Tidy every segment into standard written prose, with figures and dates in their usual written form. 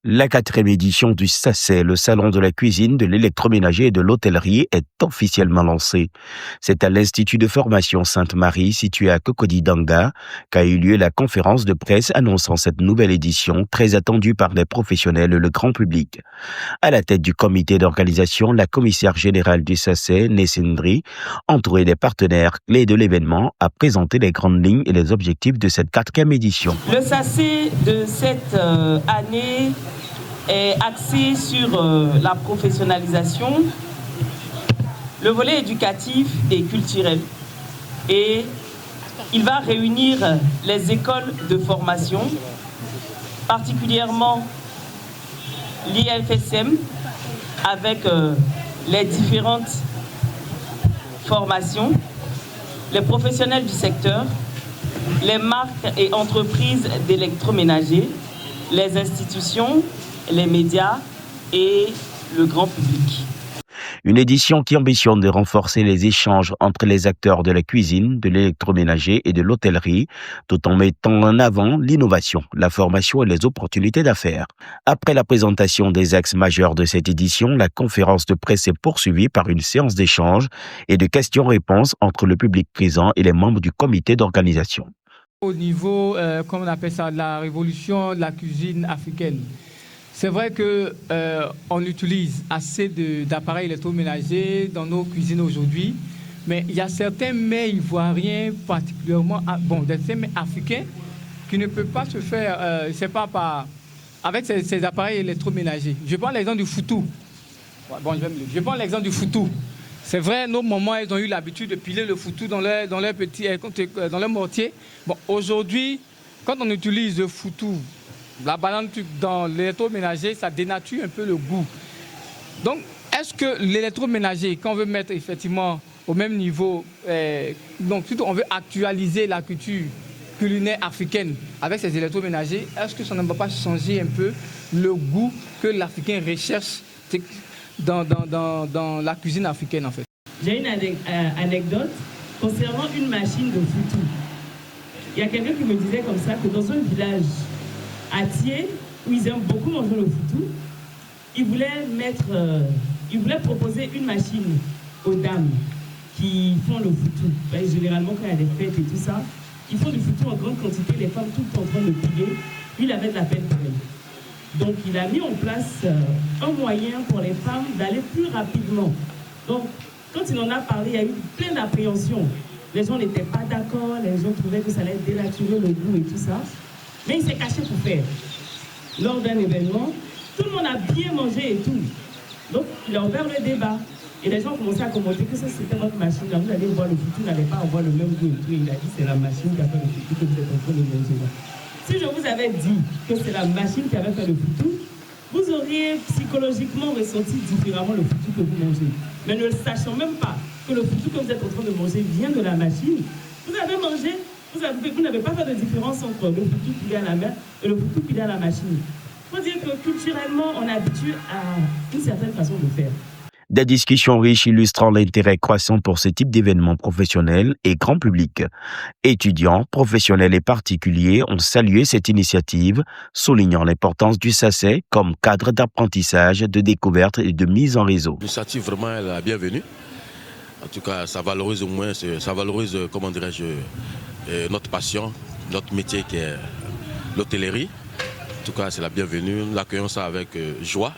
La 4e édition du SACE, le salon de la cuisine, de l'électroménager et de l'hôtellerie, est officiellement lancée. C'est à l'Institut de formation Sainte-Marie, situé à Cocody-Danga, qu'a eu lieu la conférence de presse annonçant cette nouvelle édition, très attendue par les professionnels et le grand public. À la tête du comité d'organisation, la commissaire générale du SACE, Nessindri, entourée des partenaires clés de l'événement, a présenté les grandes lignes et les objectifs de cette 4e édition. Le SACE de cette année est axé sur la professionnalisation, le volet éducatif et culturel. Et il va réunir les écoles de formation, particulièrement l'IFSM, avec les différentes formations, les professionnels du secteur, les marques et entreprises d'électroménager, les institutions, les médias et le grand public. Une édition qui ambitionne de renforcer les échanges entre les acteurs de la cuisine, de l'électroménager et de l'hôtellerie, tout en mettant en avant l'innovation, la formation et les opportunités d'affaires. Après la présentation des axes majeurs de cette édition, la conférence de presse est poursuivie par une séance d'échange et de questions-réponses entre le public présent et les membres du comité d'organisation. Au niveau, comme on appelle ça, de la révolution de la cuisine africaine, c'est vrai qu'on utilise assez d'appareils électroménagers dans nos cuisines aujourd'hui, mais il y a certains mets ivoiriens, particulièrement, des mets africains, qui ne peuvent pas se faire, avec ces appareils électroménagers. Je prends l'exemple du foutou. Je prends l'exemple du foutou. C'est vrai, nos mamans, elles ont eu l'habitude de piler le foutou dans leur mortier. Bon, aujourd'hui, quand on utilise le foutou, la banane dans l'électroménager, ça dénature un peu le goût. Donc, est-ce que l'électroménager, quand on veut mettre effectivement au même niveau, donc surtout on veut actualiser la culture culinaire africaine avec ces électroménagers, est-ce que ça ne va pas changer un peu le goût que l'Africain recherche dans la cuisine africaine en fait? J'ai une anecdote concernant une machine de foutou. Il y a quelqu'un qui me disait comme ça que dans un village à Thiers, où ils aiment beaucoup manger le foutou, ils voulaient proposer une machine aux dames qui font le foutou. Généralement, quand il y a des fêtes et tout ça, ils font du foutou en grande quantité, les femmes tout le temps en train de piler. Il avait de la peine pour elle. Donc, il a mis en place un moyen pour les femmes d'aller plus rapidement. Donc, quand il en a parlé, il y a eu plein d'appréhensions. Les gens n'étaient pas d'accord, les gens trouvaient que ça allait dénaturer le goût et tout ça. Mais il s'est caché pour faire. Lors d'un événement, tout le monde a bien mangé et tout. Donc, il a ouvert le débat. Et les gens ont commencé à commenter que ça, c'était votre machine. Là, vous allez voir, le foutu n'allait pas avoir le même goût et tout. Et il a dit, c'est la machine qui a fait le foutu que vous êtes en train de manger là. Si je vous avais dit que c'est la machine qui avait fait le foutu, vous auriez psychologiquement ressenti différemment le foutu que vous mangez. Mais ne sachant même pas que le foutu que vous êtes en train de manger vient de la machine, vous avez mangé. Vous n'avez pas fait de différence entre le foutu pilé à la main et le foutu pilé à la machine. Il faut dire que culturellement, on est habitué à une certaine façon de faire. Des discussions riches illustrant l'intérêt croissant pour ce type d'événements professionnels et grand public. Étudiants, professionnels et particuliers ont salué cette initiative, soulignant l'importance du SACE comme cadre d'apprentissage, de découverte et de mise en réseau. L'initiative vraiment est la bienvenue. En tout cas, ça valorise comment dirais-je, notre passion, notre métier qui est l'hôtellerie. En tout cas, c'est la bienvenue. Nous l'accueillons ça avec joie.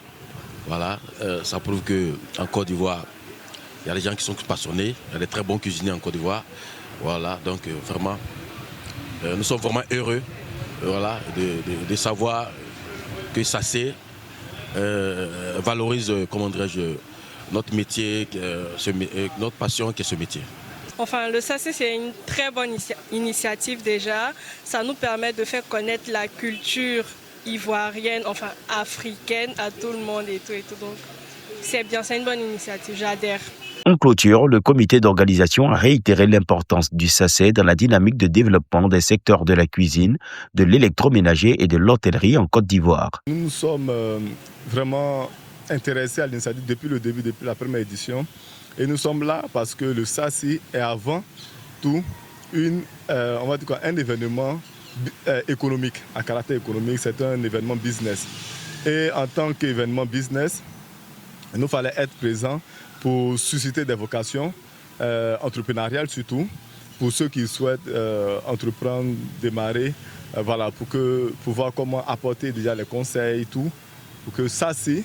Voilà, ça prouve qu'en Côte d'Ivoire, il y a des gens qui sont passionnés, il y a des très bons cuisiniers en Côte d'Ivoire. Voilà, donc vraiment, nous sommes vraiment heureux voilà, de savoir que SACE valorise, comment dirais-je, notre métier, notre passion qui est ce métier. Enfin, le SACE, c'est une très bonne initiative déjà. Ça nous permet de faire connaître la culture ivoirienne, enfin africaine, à tout le monde et tout. Donc, c'est bien, c'est une bonne initiative, j'adhère. En clôture, le comité d'organisation a réitéré l'importance du SACE dans la dynamique de développement des secteurs de la cuisine, de l'électroménager et de l'hôtellerie en Côte d'Ivoire. Nous nous sommes vraiment intéressés à l'initiative depuis le début, depuis la première édition. Et nous sommes là parce que le SACE est avant tout un événement économique, à caractère économique, c'est un événement business. Et en tant qu'événement business, il nous fallait être présents pour susciter des vocations entrepreneuriales surtout, pour ceux qui souhaitent entreprendre, démarrer, voilà, pour voir comment apporter déjà les conseils et tout, pour que SACI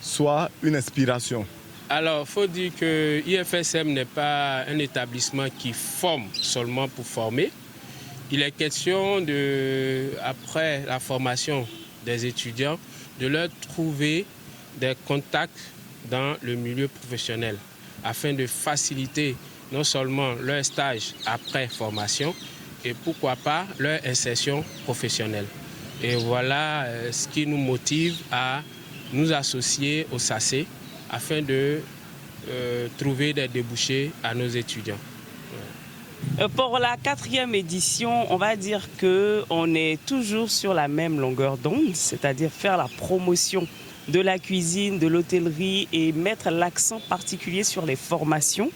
soit une inspiration. Alors, il faut dire que IFSM n'est pas un établissement qui forme seulement pour former. Il est question, après la formation des étudiants, de leur trouver des contacts dans le milieu professionnel afin de faciliter non seulement leur stage après formation et pourquoi pas leur insertion professionnelle. Et voilà ce qui nous motive à nous associer au SACE afin de trouver des débouchés à nos étudiants. Pour la 4e édition, on va dire qu'on est toujours sur la même longueur d'onde, c'est-à-dire faire la promotion de la cuisine, de l'hôtellerie et mettre l'accent particulier sur les formations.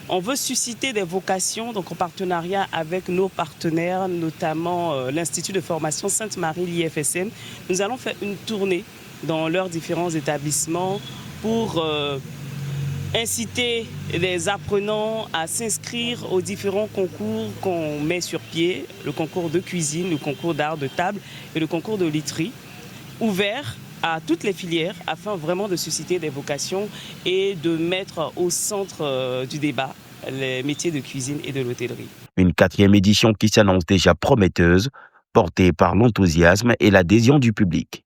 On veut susciter des vocations, donc en partenariat avec nos partenaires, notamment l'Institut de formation Sainte-Marie, l'IFSM. Nous allons faire une tournée dans leurs différents établissements pour inciter les apprenants à s'inscrire aux différents concours qu'on met sur pied, le concours de cuisine, le concours d'art de table et le concours de literie, ouverts à toutes les filières afin vraiment de susciter des vocations et de mettre au centre du débat les métiers de cuisine et de l'hôtellerie. Une 4e édition qui s'annonce déjà prometteuse, portée par l'enthousiasme et l'adhésion du public.